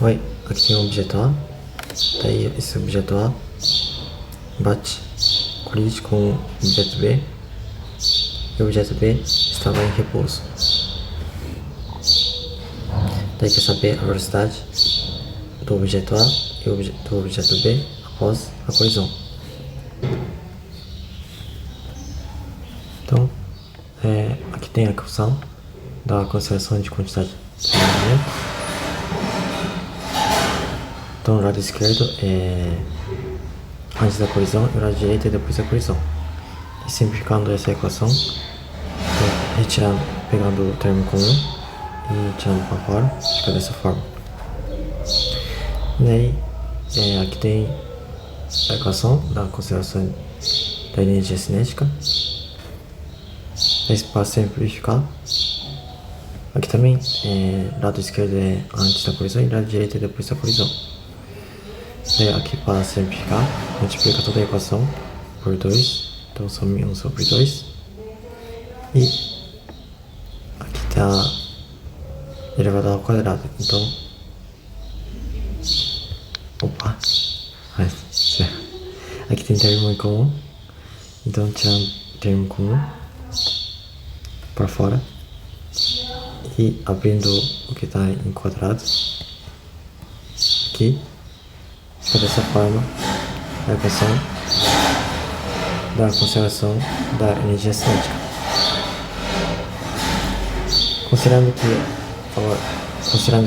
Oi, aqui tem um objeto A, daí esse objeto A bate, colide com o objeto B, e o objeto B estava em repouso. Daí quer saber a velocidade do objeto A e do objeto B após a colisão. Então, aqui tem a equação da conservação de quantidade de movimento. Então, o lado esquerdo é antes da colisão e o lado direito é depois da colisão. E simplificando essa equação, retirando, pegando o termo comum e tirando para fora, fica dessa forma. E daí, aqui tem a equação da conservação da energia cinética. Daí para simplificar, aqui também, lado esquerdo é antes da colisão e lado direito é depois da colisão. Daí aqui para simplificar, multiplica toda a equação por 2, então some 1 sobre 2. E aqui está elevado ao quadrado, então... Opa! Aqui tem termo em comum, então tirando o termo comum para fora e abrindo o que está em quadrado aqui, fica dessa forma a equação da conservação da energia cinética. Considerando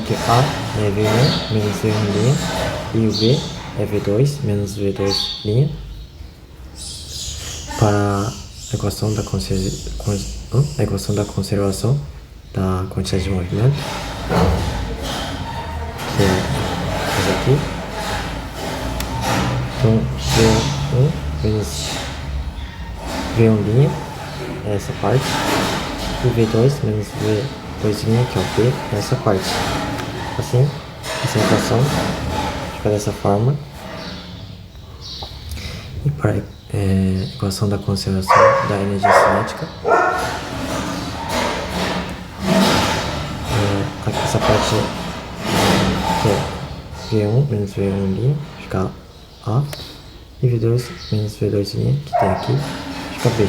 que A é V1 menos V1' e o B é V2 menos V2', para a equação da conservação da quantidade de movimento, que é essa aqui. Então, V1 menos V1', é essa parte, e V2 menos V2', que é o B, é essa parte. Assim, essa equação fica dessa forma. E para a equação da conservação da energia cinética, essa parte que é V1 menos V1', fica A, e V2 menos V2', que tem aqui, fica B.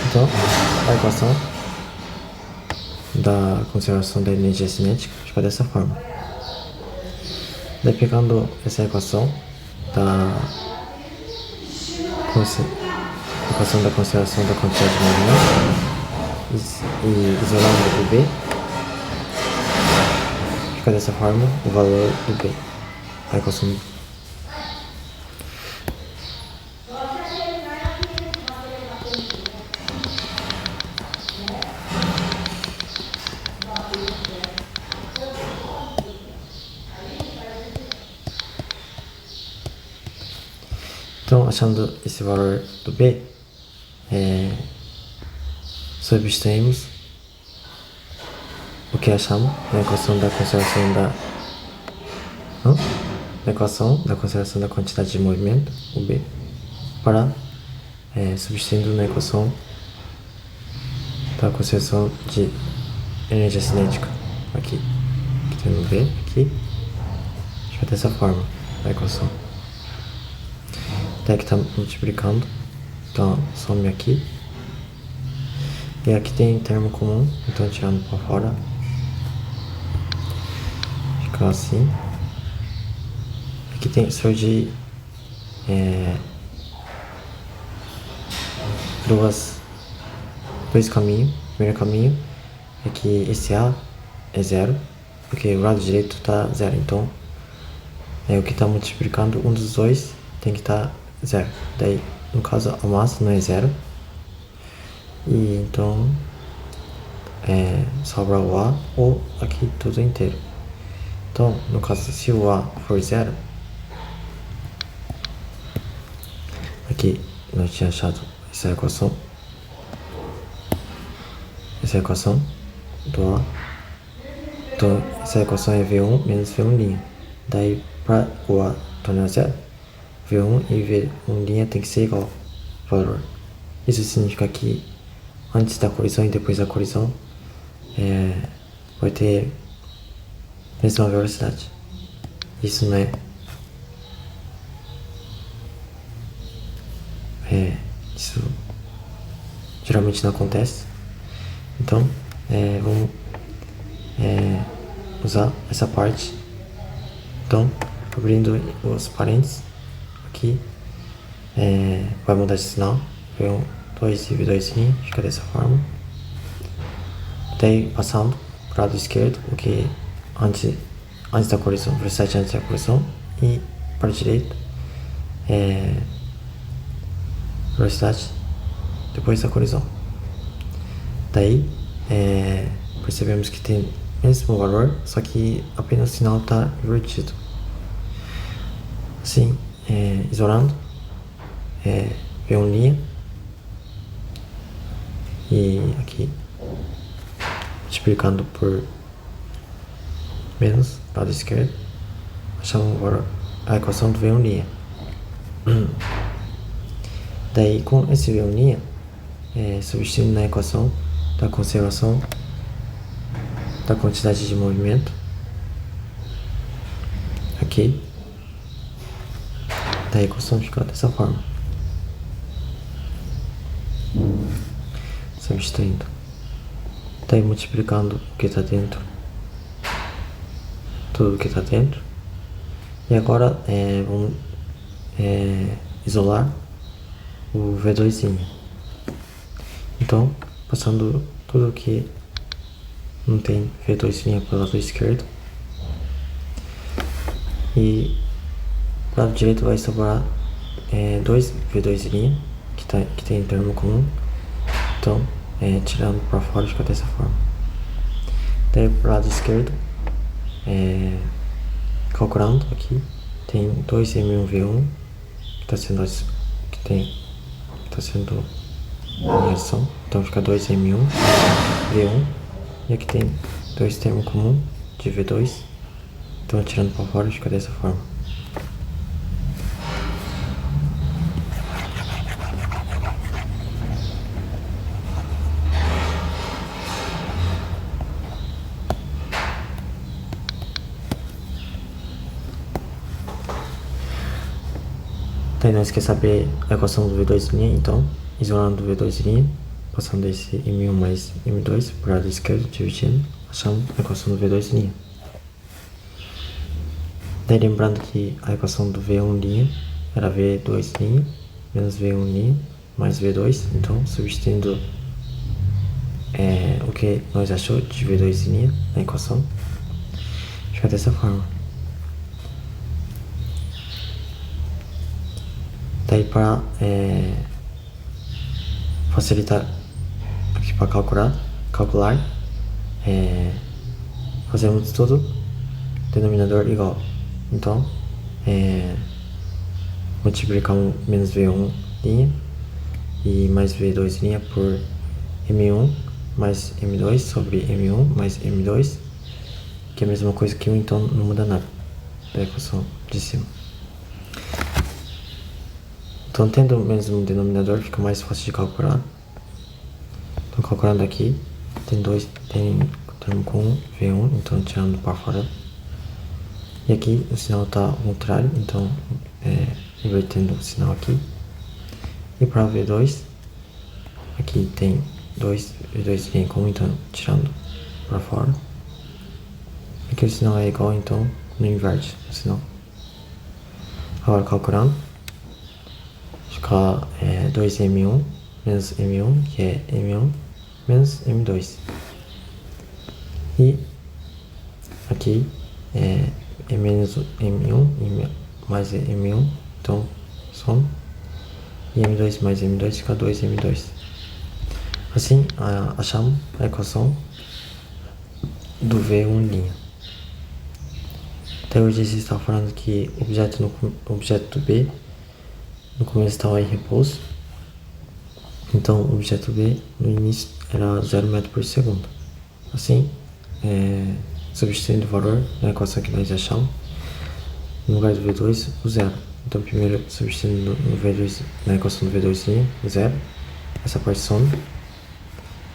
Então, a equação da conservação da energia cinética fica dessa forma. Daí, pegando essa equação da conservação da quantidade de movimento e isolando o B, fica dessa forma o valor do B. A equação Então, achando esse valor do B, substituímos o que achamos na equação da conservação da quantidade de movimento, o B, para substituindo na equação da conservação de energia cinética, aqui tem no B, aqui, fica dessa forma a equação. Até que está multiplicando, então some aqui, e aqui tem termo comum, então tirando para fora, fica assim. Aqui tem surge dois caminhos. O primeiro caminho é que esse A é zero, porque o lado direito está zero, então o que está multiplicando um dos dois tem que estar zero. Daí, no caso, a massa não é zero, e então sobra o A ou aqui tudo inteiro. Então, no caso, se o A for zero, aqui nós tínhamos achado essa equação do A. Então, essa equação é V1 menos V1'. Daí, para o A tornar zero, V1 e V1' tem que ser igual ao valor. Isso significa que antes da colisão e depois da colisão vai ter a mesma velocidade. isso não isso geralmente não acontece. Então, vamos usar essa parte. Então, abrindo os parênteses aqui, vai mudar esse sinal, V1, 2 e V2', fica dessa forma. Daí, passando para o lado esquerdo, o que antes da correção, velocidade antes da correção, e para a direita, velocidade depois da correção. Daí, percebemos que tem o mesmo valor, só que apenas o sinal está invertido. Assim, isolando, V1 linha, e aqui multiplicando por menos, lado esquerdo, achamos a equação do V1 linha. Daí, com esse V1 linha, substituindo na equação da conservação da quantidade de movimento, aqui, da equação fica dessa forma. Substituindo. Daí, multiplicando o que está dentro, tudo o que está dentro. E agora, vamos isolar o V2'. Então, passando tudo que não tem V2' para o lado esquerdo, e o lado direito vai sobrar 2 V2' que tem termo comum. Então, tirando para fora fica dessa forma. Daí para o lado esquerdo, calculando aqui, tem 2M1V1 que está sendo em adição, então fica 2M1V1, e aqui tem dois termos comuns de V2, então tirando para fora fica dessa forma. Daí nós quer saber a equação do V2', então, isolando o V2', passando esse M1 mais M2 para o lado esquerdo, dividindo, achamos a equação do V2'. Daí lembrando que a equação do V1' era V2' menos V1' mais V2, então substituindo o que nós achou de V2' na equação, fica dessa forma. Daí para facilitar aqui para calcular, fazemos tudo denominador igual. Então, multiplicamos menos V1' e mais V2' por M1 mais M2 sobre M1 mais M2, que é a mesma coisa que 1, então não muda nada da equação de cima. Então, tendo o mesmo denominador, fica mais fácil de calcular. Então, calculando aqui, tem termo com V1, então tirando para fora. E aqui o sinal está ao contrário, então invertendo o sinal aqui. E para V2, aqui tem dois V2' em comum, então tirando para fora. Aqui o sinal é igual, então não inverte o sinal. Agora calculando. Fica 2M1 menos M1, que é M1 menos M2. E aqui é menos M1 e mais M1, então soma. E M2 mais M2 fica 2M2. Assim, achamos a equação do V1'. Até hoje você está falando que o objeto B no começo estava em repouso, então o objeto B no início era 0 metro por segundo. Assim, substituindo o valor na equação que nós achamos, no lugar do V2, o zero. Então primeiro substituindo no V2, na equação do V2', o zero, essa parte some,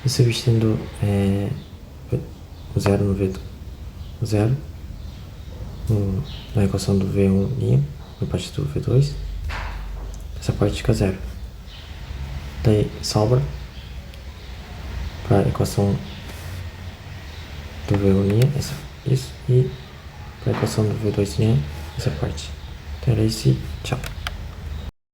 e substituindo o zero no V2, o zero, na equação do V1', na parte do V2, essa parte fica zero. Daí sobra para a equação do V1', isso, e para a equação do V2', essa parte. Então era isso e tchau.